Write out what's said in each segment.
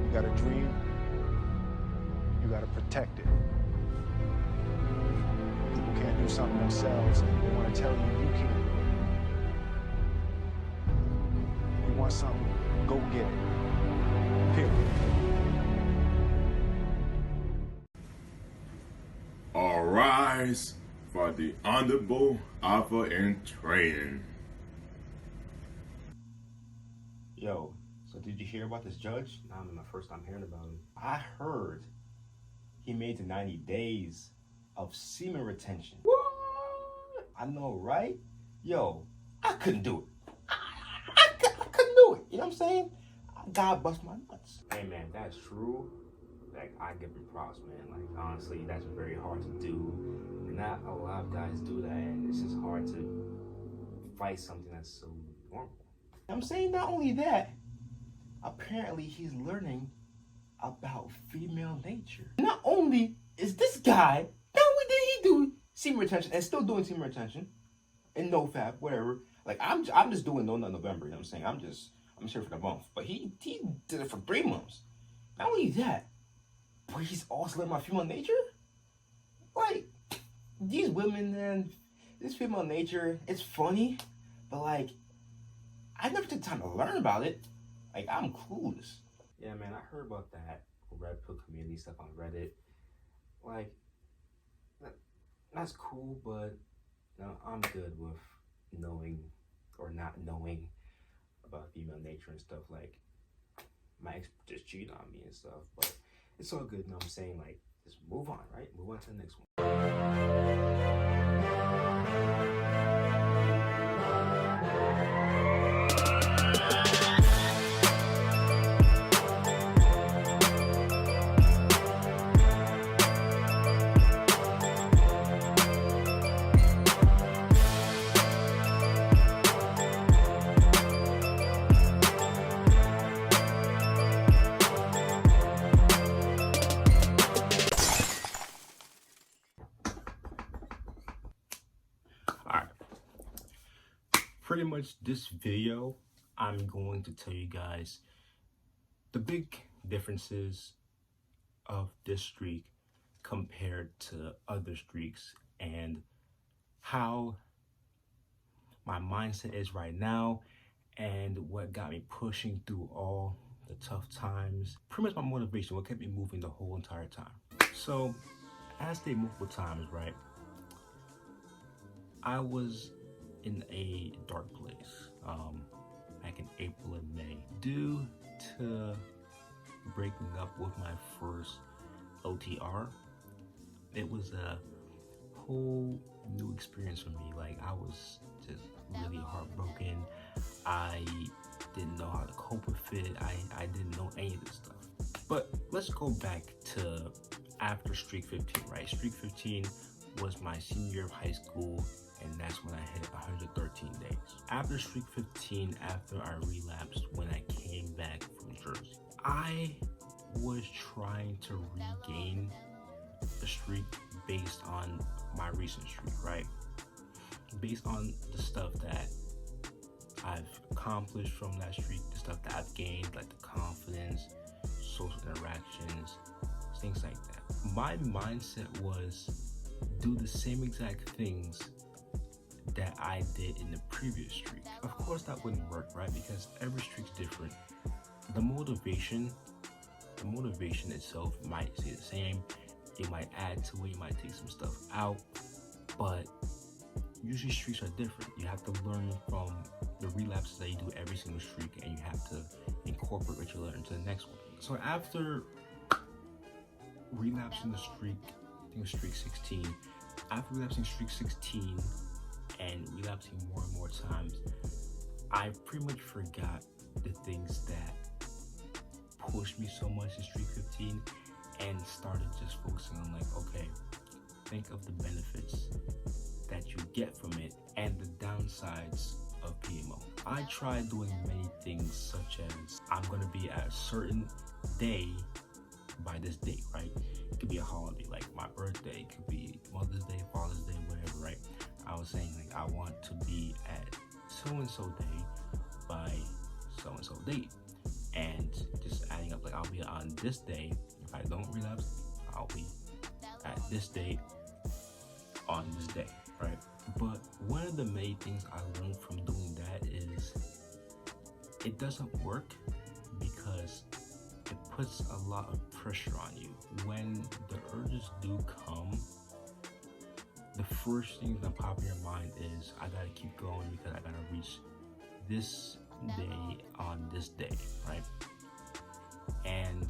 You got a dream, you got to protect it. People can't do something themselves. They want to tell you you can't do it. You want something, go get it. Period. All rise for the Honorable Alpha in Training. Yo, so did you hear about this judge? Nah, man, my first time hearing about him. I heard he made the 90 days of semen retention. What? I know, right? Yo, I couldn't do it. I couldn't do it. You know what I'm saying? God bust my nuts. Hey, man, that's true. Like, I give him props, man. Like, honestly, that's very hard to do. Not a lot of guys do that, and it's just hard to fight something that's so normal. I'm saying not only that, apparently he's learning about female nature. Not only is this guy, not only did he do semen retention and still doing semen retention and NoFap, whatever. Like I'm just doing No Nut November, you know what I'm saying? I'm here for the month. But he did it for 3 months. Not only that, but he's also learning about female nature? Like, these women, man, this female nature, it's funny, but like, I never took time to learn about it. Like, I'm clueless. Yeah, man, I heard about that Red Pill community stuff on Reddit. Like, that's cool, but I'm good with knowing or not knowing about female nature and stuff. Like, my ex just cheated on me and stuff, but it's all good. You know what I'm saying? Like, just move on, right? Move on to the next one. Pretty much this video, I'm going to tell you guys the big differences of this streak compared to other streaks and how my mindset is right now and what got me pushing through all the tough times. Pretty much my motivation, what kept me moving the whole entire time. So, as I stated multiple times, right, I was in a dark place back in April and May due to breaking up with my first OTR. It was a whole new experience for me. Like, I was just really heartbroken. I didn't know how to cope with it. I didn't know any of this stuff. But let's go back to after Streak 15, right? Streak 15 was my senior year of high school, and that's when I hit 113 days. After Streak 15, after I relapsed, when I came back from Jersey, I was trying to regain the streak based on my recent streak, right? Based on the stuff that I've accomplished from that streak, the stuff that I've gained, like the confidence, social interactions, things like that. My mindset was do the same exact things that I did in the previous streak. Of course that wouldn't work, right? Because every streak's different. The motivation itself might stay the same. You might add to it, you might take some stuff out, but usually streaks are different. You have to learn from the relapses that you do every single streak, and you have to incorporate what you learn into the next one. So after relapsing the streak, I think it was streak 16, after relapsing streak 16 and relapsing more and more times, I pretty much forgot the things that pushed me so much in streak 15 and started just focusing on, like, okay, think of the benefits that you get from it and the downsides of PMO. I tried doing many things, such as I'm gonna be at a certain day by this date, right? It could be a holiday, like my birthday, it could be Mother's Day, Father's Day, whatever, right? I was saying, like, I want to be at so-and-so day by so-and-so date, and just adding up Like I'll be on this day. If I don't relapse, I'll be at this date on this day, right? But one of the main things I learned from doing that is it doesn't work because it puts a lot of pressure on you. When the urges do come, the first thing that pop in your mind is I gotta keep going because I gotta reach this day on this day, right? And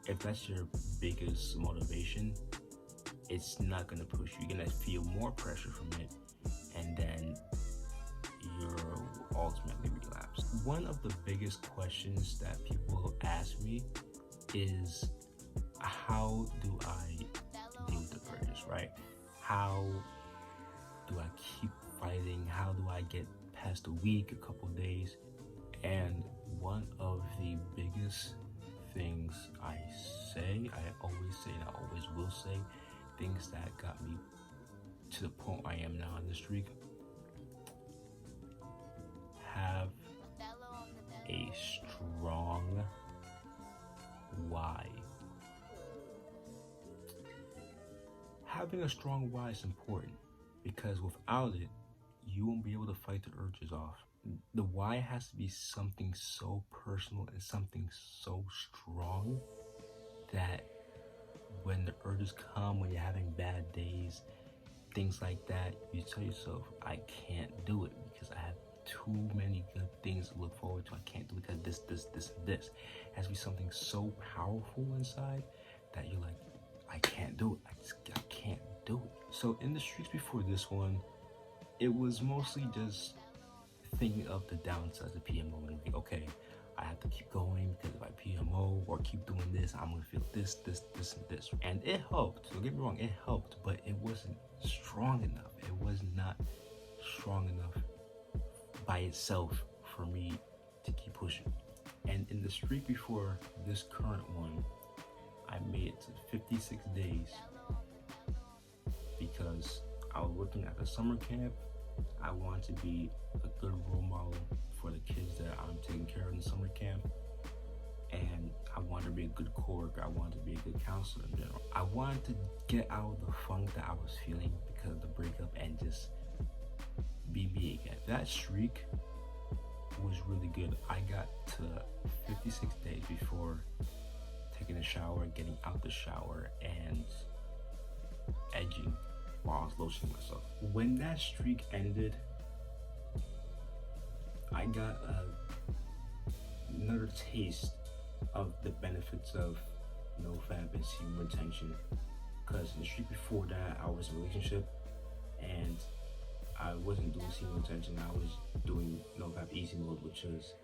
if that's your biggest motivation, it's not gonna push you. You're gonna feel more pressure from it, and then you'll ultimately relapse. One of the biggest questions that people ask me is, how do I deal with the urges, right? How do I keep fighting? How do I get past a week, a couple days? And one of the biggest things I always say, and I always will say, things that got me to the point I am now in the streak: have a strong why. Having a strong why is important because without it, you won't be able to fight the urges off. The why has to be something so personal and something so strong that when the urges come, when you're having bad days, things like that, you tell yourself, I can't do it because I have too many good things to look forward to. I can't do it because this, and this. It has to be something so powerful inside that you're like, I can't do it. I can't do it. So in the streaks before this one, it was mostly just thinking of the downsides of PMO and like, okay, I have to keep going because if I PMO or keep doing this, I'm gonna feel this, and this. And it helped, don't get me wrong, it helped, but it wasn't strong enough. It was not strong enough by itself for me to keep pushing. And in the streak before this current one, I made it to 56 days because I was working at the summer camp. I wanted to be a good role model for the kids that I'm taking care of in the summer camp. And I wanted to be a good coworker. I wanted to be a good counselor in general. I wanted to get out of the funk that I was feeling because of the breakup and just be me again. That streak was really good. I got to 56 days before taking a shower, getting out the shower, and edging while I was lotioning myself. When that streak ended, I got another taste of the benefits of NoFap and semen retention. Because in the streak before that, I was in a relationship and I wasn't doing semen retention. I was doing NoFap easy mode, which is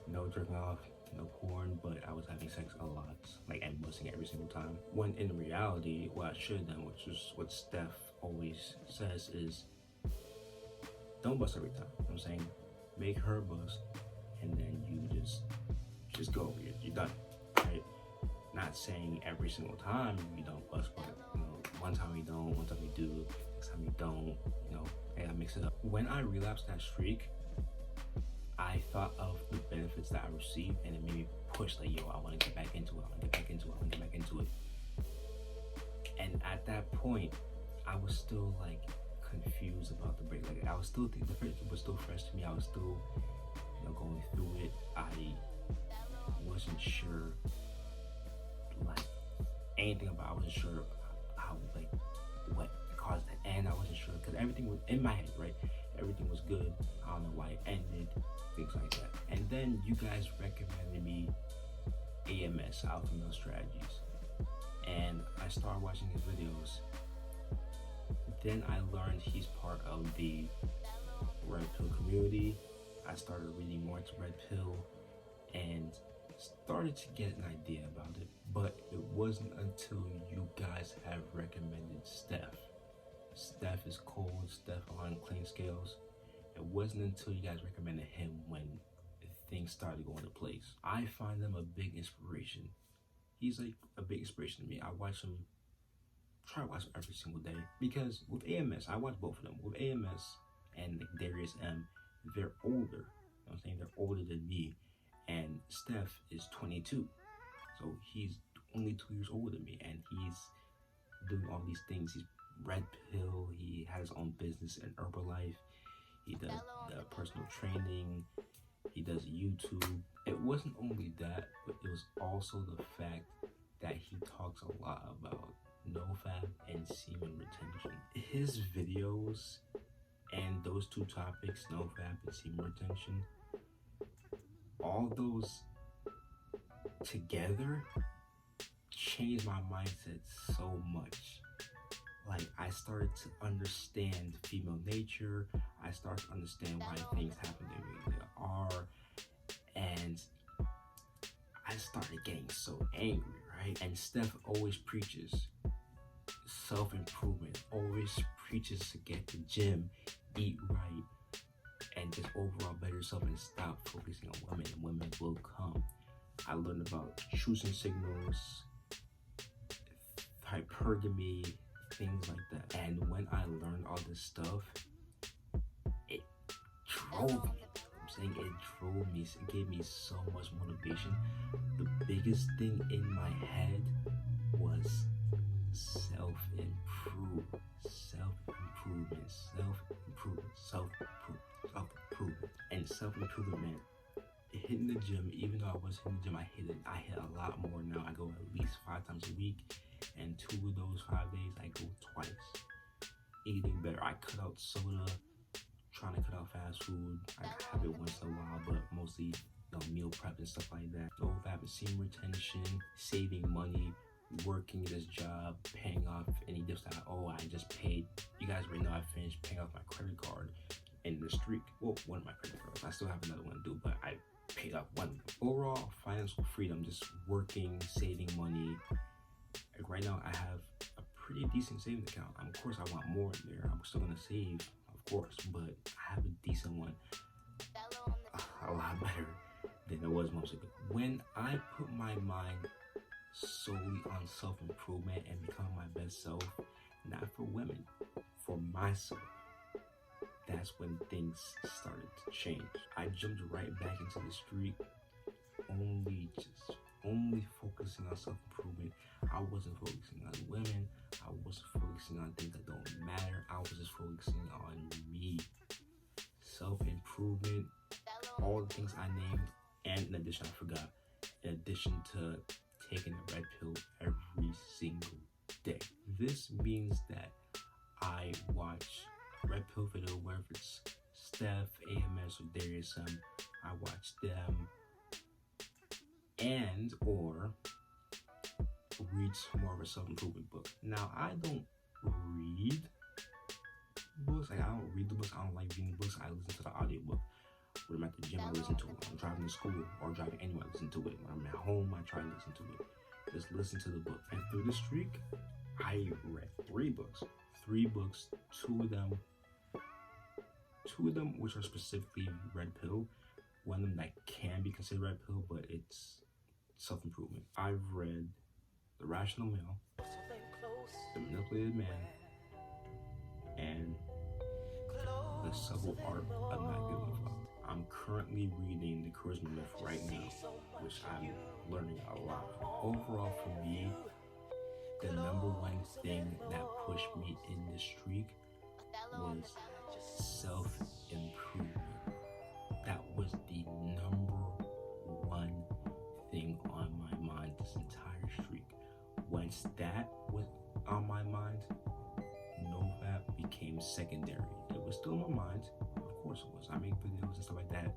no jerking off, no porn, but I was having sex a lot, like, and busting every single time. When in reality, what I should have done, which is what Steph always says, is don't bust every time. You know what I'm saying? Make her bust, and then you just go. You're done, right? Not saying every single time you don't bust, but one time you don't, one time you do, next time you don't. Hey, I mix it up. When I relapsed that streak, I thought of the benefits that I received, and it made me push, like, yo, I want to get back into it. I want to get back into it. I want to get back into it. And at that point, I was still like confused about the break. Like, I was still the break was still fresh to me. I was still, going through it. I wasn't sure, like, anything about. I wasn't sure how, like, what caused it, and I wasn't sure because everything was in my head, right? Everything was good. I don't know why it ended, things like that. And then you guys recommended me AMS, Alpha Male Strategies, and I started watching his videos. Then I learned he's part of the Red Pill community. I started reading more into Red Pill and started to get an idea about it. But it wasn't until you guys have recommended Steph. Steph is cold, Steph on clean scales. It wasn't until you guys recommended him when things started going to place. I find him a big inspiration. He's like a big inspiration to me. I watch him, try to watch him every single day. Because with AMS, I watch both of them. With AMS and like Darius M, they're older. You know what I'm saying? They're older than me. And Steph is 22. So he's only 2 years older than me, and he's doing all these things. He's red pill, he has his own business in Herbalife, he does the personal training, he does YouTube. It wasn't only that, but it was also the fact that he talks a lot about NoFap and semen retention. His videos and those two topics, NoFap and semen retention, all those together changed my mindset so much. Like, I started to understand female nature, I started to understand why things happen the way they are, and I started getting so angry, right? And Steph always preaches self-improvement, always preaches to get to the gym, eat right, and just overall better yourself and stop focusing on women, and women will come. I learned about choosing signals, hypergamy, things like that. And when I learned all this stuff, it drove me. I'm saying it drove me. It gave me so much motivation. The biggest thing in my head was self-improvement, and self-improvement meant hitting the gym. Even though I was hitting the gym, I hit a lot more now. I go at least 5 times a week, and 2 of those 5 days I go twice. Eating better. I cut out soda, trying to cut out fast food. I have it once in a while, but mostly meal prep and stuff like that. NoFap and semen retention, saving money, working this job, paying off any debts that I just paid. You guys already know I finished paying off my credit card in the streak. Well, one of my credit cards. I still have another one to do, but I paid off one. Overall, financial freedom, just working, saving money. Like right now, I have a pretty decent savings account. Of course, I want more in there. I'm still gonna save, of course, but I have a decent one. A lot better than it was months ago. When I put my mind solely on self-improvement and becoming my best self, not for women, for myself, that's when things started to change. I jumped right back into the street, only focusing on self-improvement. I wasn't focusing on women, I wasn't focusing on things that don't matter, I was just focusing on me. Self-improvement, all the things I named, and in addition, I forgot, in addition to taking a red pill every single day. This means that I watch red pill video, whether it's Steph, AMS, or Darius, I watch them and or read more of a self-improvement book. Now, I don't read books. Like, I don't read the books. I don't like reading books. I listen to the audiobook. When I'm at the gym, I listen to it. When I'm driving to school or driving anywhere, I listen to it. When I'm at home, I try to listen to it. Just listen to the book. And through the streak, I read 3 books. 3 books, two of them which are specifically red pill. One of them that can be considered red pill, but it's self-improvement. I've read The Rational Male, The Manipulated Man, and The Subtle Art of Not Giving a Fuck. I'm currently reading The Charisma Myth right now, which I'm learning a lot from. Overall, for me, the #1 thing that pushed me in this streak was self-improvement. That was the #1 thing on my mind this entire streak. Once that was on my mind, NoFap became secondary. It was still on my mind, of course it was. I make videos and stuff like that,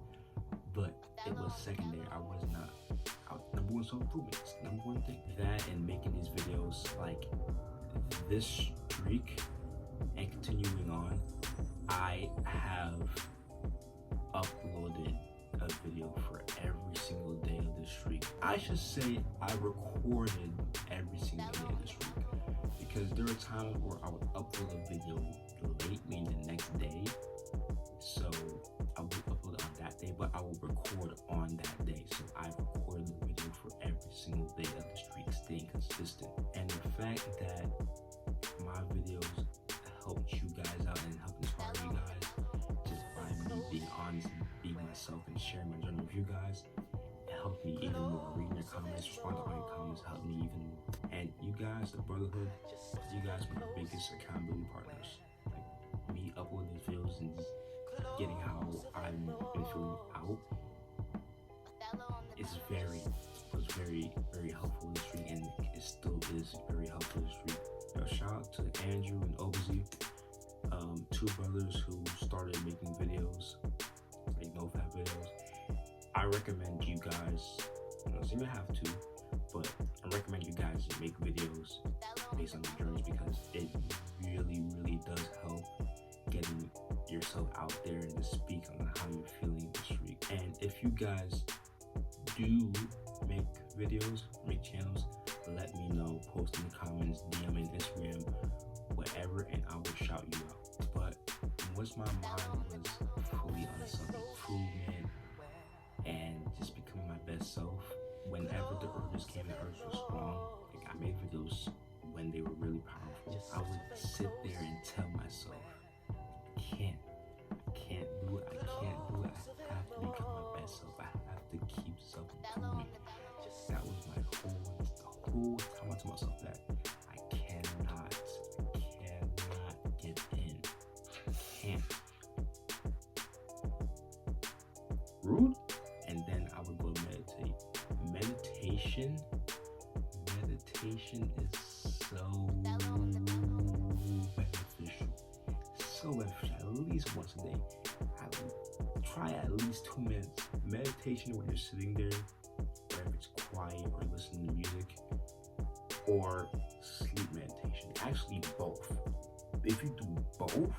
but it was secondary. I was not. #1 self-improvement. It's the #1 thing. That and making these videos, like this streak and continuing on, I have uploaded a video for every single day of this streak. I should say I recorded every single day of this streak, because there are times where I would upload a video late, meaning the next day. So I would upload it on that day, but I will record on that day. So I recorded the video for every single day of the streak, staying consistent. And the fact that my videos helped you guys out and help inspire you guys, just by me being honest and being myself and sharing my journey with you guys, helped me even more. Reading your comments, responding to all your comments helped me even more. And you guys, the brotherhood, you guys were the biggest accountability partners. Like me uploading these videos and just getting how I've been feeling out. It's was very, very helpful in the street, and it still is very helpful in the street. Shout out to Andrew and Obazy, two brothers who started making videos, like NoFap videos. I recommend you guys, so you don't have to, but I recommend you guys make videos based on your journeys, because it really, really does help getting yourself out there and to speak on how you're feeling in the street. And if you guys do make videos, make channels, let me know, post in the comments, DM me, Instagram, whatever, and I will shout you out. But once my mind was fully on self-improvement and just becoming my best self, whenever the urges came, the urge was strong, like I made videos when they were really powerful, I would sit there and tell myself, I can't do it, I can't do it, I have to become my best self, I have to keep self-improving. That was my the whole time I told myself that I cannot give in. Can't. Rude. And then I would go meditate. Meditation is so beneficial. So beneficial. At least once a day. I would try at least 2 minutes. Meditation when you're sitting there, whether it's quiet or listening to music, or sleep meditation. Actually, both. If you do both,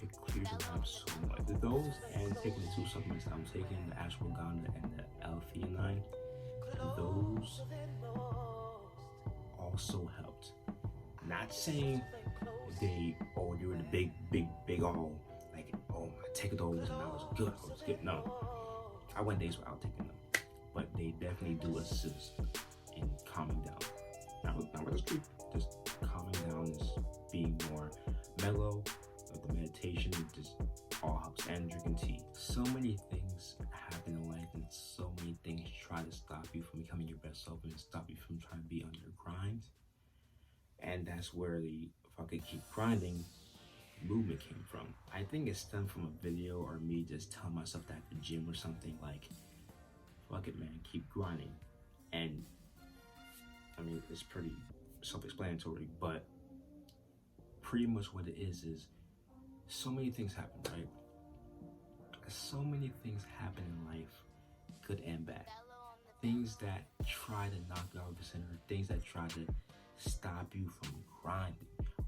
it clears your mind so much. Those and taking the 2 supplements I'm taking, the ashwagandha and the L-theanine, those also helped. Not saying they were the big all, like, oh, my take those and I was good. No, I went days without taking them, but they definitely do assist in calming down. Not with the street, just calming down, just being more mellow. With the meditation, it just all helps. And drinking tea. So many things happen in life, and so many things try to stop you from becoming your best self and stop you from trying to be on your grind. And that's where the "if I could keep grinding" movement came from. I think it stemmed from a video or me just telling myself that at the gym or something, like, fuck it, man, keep grinding. And I mean, it's pretty self-explanatory, but pretty much what it is so many things happen, right? So many things happen in life, good and bad. Things that try to knock you out of the center, things that try to stop you from grinding.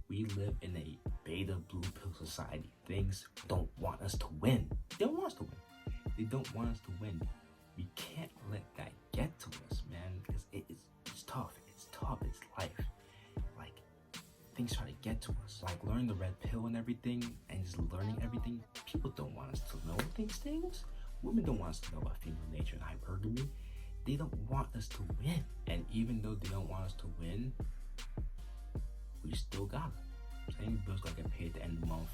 We live in a beta blue pill society. Things don't want us to win. They don't want us to win. They don't want us to win. We can't let that get to us, man, because it's tough. It's tough. It's life. Like, things try to get to us. Like learning the red pill and everything, and just learning everything. People don't want us to know these things. Women don't want us to know about female nature and hypergamy. They don't want us to win. And even though they don't want us to win, we still got it. Saying bills gotta get paid at the end of the month.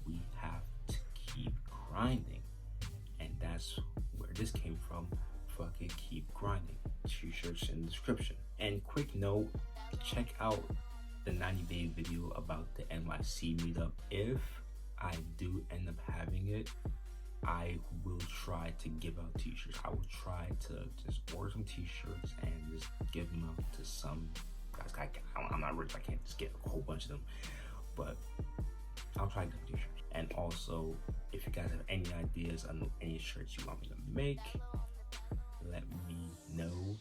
We have to keep grinding. And that's where this came from. Fucking keep grinding. T-shirts in the description. And quick note, check out the 90-day video about the NYC meetup. If I do end up having it, I will try to give out t-shirts. I will try to just order some t-shirts and just give them out to some guys. I'm not rich, I can't just get a whole bunch of them, but I'll try to give t-shirts. And also, if you guys have any ideas on any shirts you want me to make, let me know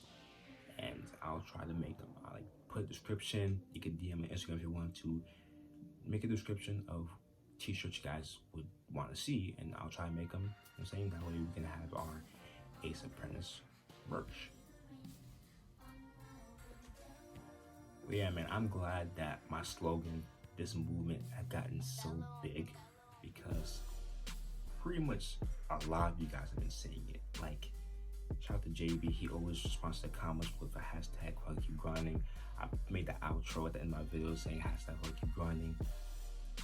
and I'll try to make them. I like put a description. You can DM me on Instagram if you want to make a description of t-shirts you guys would want to see, and I'll try to make them. I'm saying that way we can have our Ace Apprentice merch. But yeah, man, I'm glad that my slogan, this movement, had gotten so big, because pretty much a lot of you guys have been saying it. Like, shout out to JB, he always responds to the comments with a hashtag keep grinding. I made the outro at the end of my video saying hashtag keep grinding.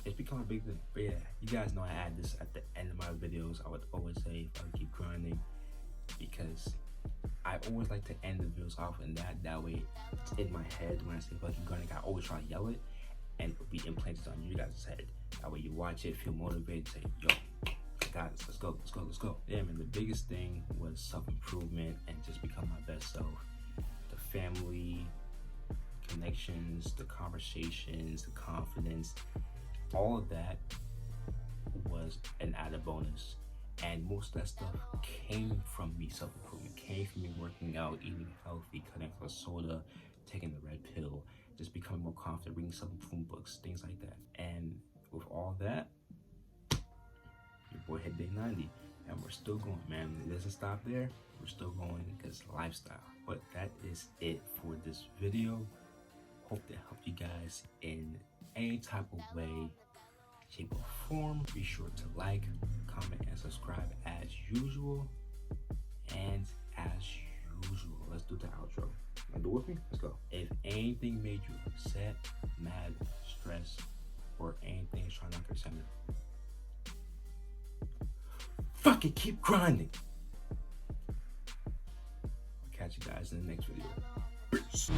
It's become a big thing. But yeah, you guys know I add this at the end of my videos. I would always say keep grinding. because I always like to end the videos off in that way it's in my head when I say fucking gunning. I always try to yell it and it'll be implanted on you guys' head. That way you watch it, feel motivated, say, yo, I got this, let's go, let's go, let's go. Yeah, man, the biggest thing was self-improvement and just become my best self. The family, connections, the conversations, the confidence, all of that was an added bonus. And most of that stuff came from me self-improvement, came from me working out, eating healthy, cutting out the soda, taking the red pill, just becoming more confident, reading self-improvement books, things like that. And with all that, your boy hit day 90, and we're still going, man. It doesn't stop there. We're still going because lifestyle. But that is it for this video. Hope that helped you guys in any type of way, shape, or form. Be sure to like, comment, and subscribe as usual. And as usual, let's do the outro. Want to do it with me? Let's go. If anything made you upset, mad, stressed, or anything is trying to knock your center, fucking keep grinding. Catch you guys in the next video. Peace.